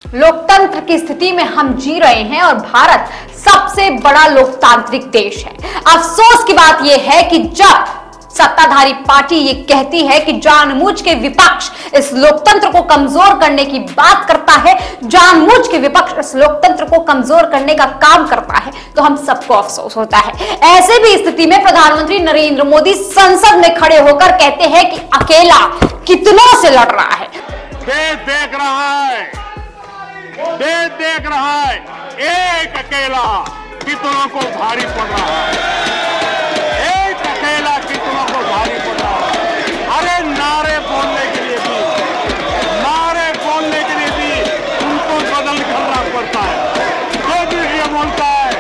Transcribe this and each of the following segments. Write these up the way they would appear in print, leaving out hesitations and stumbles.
लोकतंत्र की स्थिति में हम जी रहे हैं और भारत सबसे बड़ा लोकतांत्रिक देश है। अफसोस की बात यह है कि जब सत्ताधारी पार्टी ये कहती है कि जानबूझ के विपक्ष इस लोकतंत्र को कमजोर करने की बात करता है, जानबूझ के विपक्ष इस लोकतंत्र को कमजोर करने का काम करता है, तो हम सबको अफसोस होता है। ऐसे भी स्थिति में प्रधानमंत्री नरेंद्र मोदी संसद में खड़े होकर कहते हैं कि अकेला कितनों से लड़ रहा है। देश देख रहा है, देश देख रहा है, एक अकेला कितनों को भारी पड़ रहा है, एक अकेला कितनों को भारी पड़ रहा है। अरे नारे बोलने के लिए भी, नारे बोलने के लिए भी उनको बदल करना पड़ता है। जो भी ये बोलता है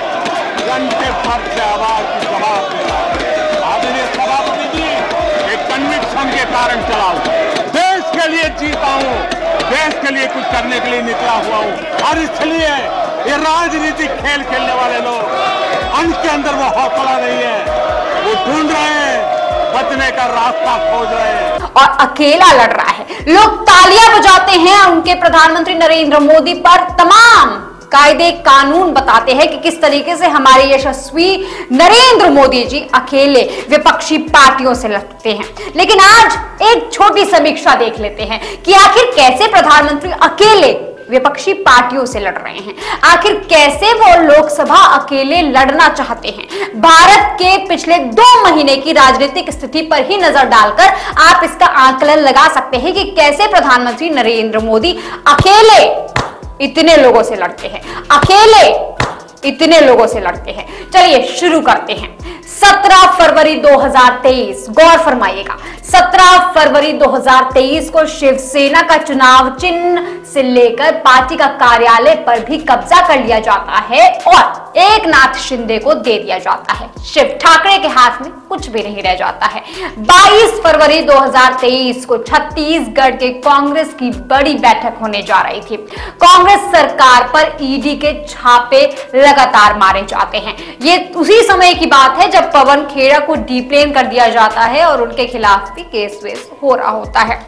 घंटे भर से आवाज की जवाब दे रहा है। आदरणीय सभापति जी, एक कन्विक्शन के कारण चला हूं, देश के लिए जीता हूं, देश के लिए कुछ करने के लिए निकला हुआ हूं। और इसलिए ये राजनीतिक खेल खेलने वाले लोग उनके अंदर वो हौसला नहीं है, वो ढूंढ रहे हैं, बचने का रास्ता खोज रहे हैं और अकेला लड़ रहा है। लोग तालियां बजाते हैं, उनके प्रधानमंत्री नरेंद्र मोदी पर तमाम कायदे कानून बताते हैं कि किस तरीके से हमारे यशस्वी नरेंद्र मोदी जी अकेले विपक्षी पार्टियों से लड़ते हैं। लेकिन आज एक छोटी समीक्षा देख लेते हैं कि आखिर कैसे प्रधानमंत्री अकेले विपक्षी पार्टियों से लड़ रहे हैं, आखिर कैसे वो लोकसभा अकेले लड़ना चाहते हैं। भारत के पिछले 2 महीने की राजनीतिक स्थिति पर ही नजर डालकर आप इसका आकलन लगा सकते हैं कि कैसे प्रधानमंत्री नरेंद्र मोदी अकेले इतने लोगों से लड़ते हैं, अकेले इतने लोगों से लड़ते हैं। चलिए शुरू करते हैं। 17 फरवरी 2023, गौर फरमाइएगा, 17 फरवरी 2023 को शिवसेना का चुनाव चिन्ह से लेकर पार्टी का कार्यालय पर भी कब्जा कर लिया जाता है और एकनाथ शिंदे को दे दिया जाता है। शिव ठाकरे के हाथ में कुछ भी नहीं रह जाता है। 22 फरवरी 2023 को छत्तीसगढ़ के कांग्रेस की बड़ी बैठक होने जा रही थी। कांग्रेस सरकार पर ईडी के छापे लगातार मारे जाते हैं। ये उसी समय की बात है जब पवन खेड़ा को डिप्लेन कर दिया जाता है और उनके खिलाफ भी केस वेस हो रहा होता है।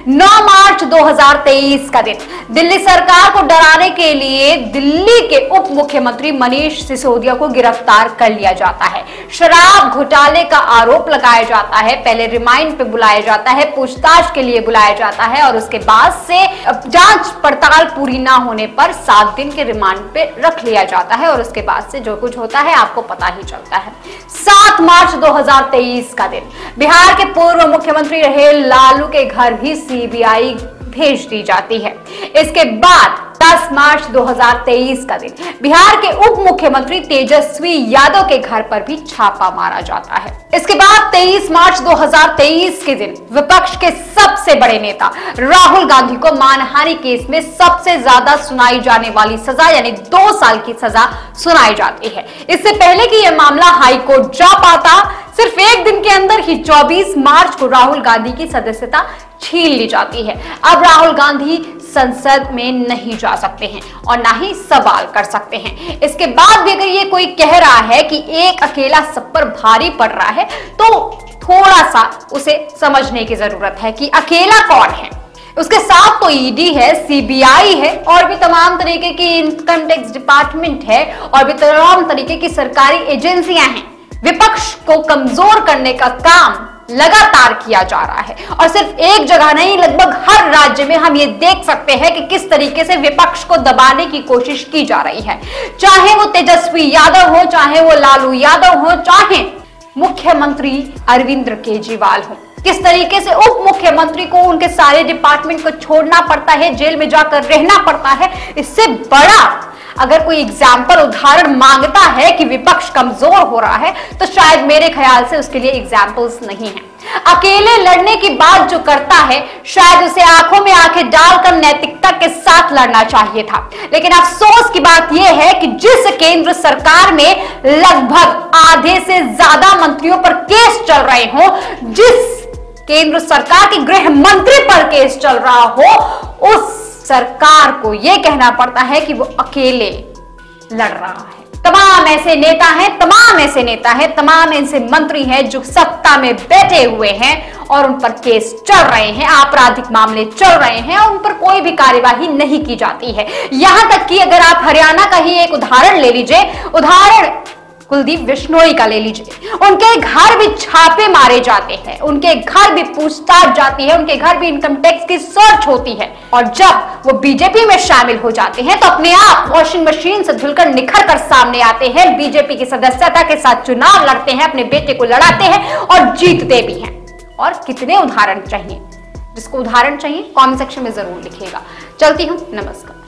9 मार्च 2023 का दिन, दिल्ली सरकार को डराने के लिए दिल्ली के उप मुख्यमंत्री मनीष सिसोदिया को गिरफ्तार कर लिया जाता है। शराब घोटाले का आरोप लगाया जाता है। पहले रिमांड पे बुलाया जाता है, पूछताछ के लिए बुलाया जाता है और उसके बाद से जांच पड़ताल पूरी ना होने पर 7 दिन के रिमांड पे रख लिया जाता है और उसके बाद से जो कुछ होता है आपको पता ही चलता है। 7 मार्च 2023 का दिन, बिहार के पूर्व मुख्यमंत्री रहे लालू के घर भी सीबीआई भेज दी जाती है। इसके बाद 10 मार्च 2023 का दिन, बिहार के उप मुख्यमंत्री तेजस्वी यादव के घर पर भी छापा मारा जाता है। इसके बाद 23 मार्च 2023 के दिन, विपक्ष के सबसे बड़े नेता राहुल गांधी को मानहानि केस में सबसे ज्यादा सुनाई जाने वाली सजा यानी 2 साल की सजा सुनाई जाती है। इससे पहले कि यह मामला हाई कोर्ट जा पाता, सिर्फ एक दिन के अंदर ही 24 मार्च को राहुल गांधी की सदस्यता छीन ली जाती है। अब राहुल गांधी संसद में नहीं जा सकते हैं और ना ही सवाल कर सकते हैं। इसके बाद भी अगर ये कोई कह रहा है कि एक अकेला सब पर भारी पड़ रहा है, तो थोड़ा सा उसे समझने की जरूरत है कि अकेला कौन है। उसके साथ तो ईडी है, सीबीआई है और भी तमाम तरीके की इनकम टैक्स डिपार्टमेंट है और भी तमाम तरीके की सरकारी एजेंसियां हैं। विपक्ष को कमजोर करने का काम लगातार किया जा रहा है और सिर्फ एक जगह नहीं, लगभग हर राज्य में हम ये देख सकते हैं कि किस तरीके से विपक्ष को दबाने की कोशिश की जा रही है। चाहे वो तेजस्वी यादव हो, चाहे वो लालू यादव हो, चाहे मुख्यमंत्री अरविंद केजरीवाल हो, किस तरीके से उप मुख्यमंत्री को उनके सारे डिपार्टमेंट को छोड़ना पड़ता है, जेल में जाकर रहना पड़ता है। इससे बड़ा अगर कोई एग्जाम्पल, उदाहरण मांगता है कि विपक्ष कमजोर हो रहा है, तो शायद मेरे ख्याल से उसके लिए एग्जाम्पल्स नहीं है। अकेले लड़ने की बात जो करता है, शायद उसे आंखों में आंखें डालकर नैतिकता के साथ लड़ना चाहिए था। लेकिन अफसोस की बात यह है कि जिस केंद्र सरकार में लगभग आधे से ज्यादा मंत्रियों पर केस चल रहे हो, जिस केंद्र सरकार के गृह मंत्री पर केस चल रहा हो, उस सरकार को यह कहना पड़ता है कि वो अकेले लड़ रहा है। तमाम ऐसे नेता हैं, तमाम ऐसे मंत्री हैं जो सत्ता में बैठे हुए हैं और उन पर केस चल रहे हैं, आपराधिक मामले चल रहे हैं और उन पर कोई भी कार्यवाही नहीं की जाती है। यहां तक कि अगर आप हरियाणा का ही एक उदाहरण ले लीजिए, उदाहरण कुलदीप बिश्नोई का ले लीजिए, उनके घर भी छापे मारे जाते हैं, उनके घर भी पूछताछ जाती है, उनके घर भी इनकम टैक्स की सर्च होती है और जब वो बीजेपी में शामिल हो जाते हैं तो अपने आप वॉशिंग मशीन से धुलकर निखर कर सामने आते हैं, बीजेपी की सदस्यता के साथ चुनाव लड़ते हैं, अपने बेटे को लड़ाते हैं और जीतते भी हैं। और कितने उदाहरण चाहिए? जिसको उदाहरण चाहिए कमेंट सेक्शन में जरूर लिखिएगा। चलती हूं, नमस्कार।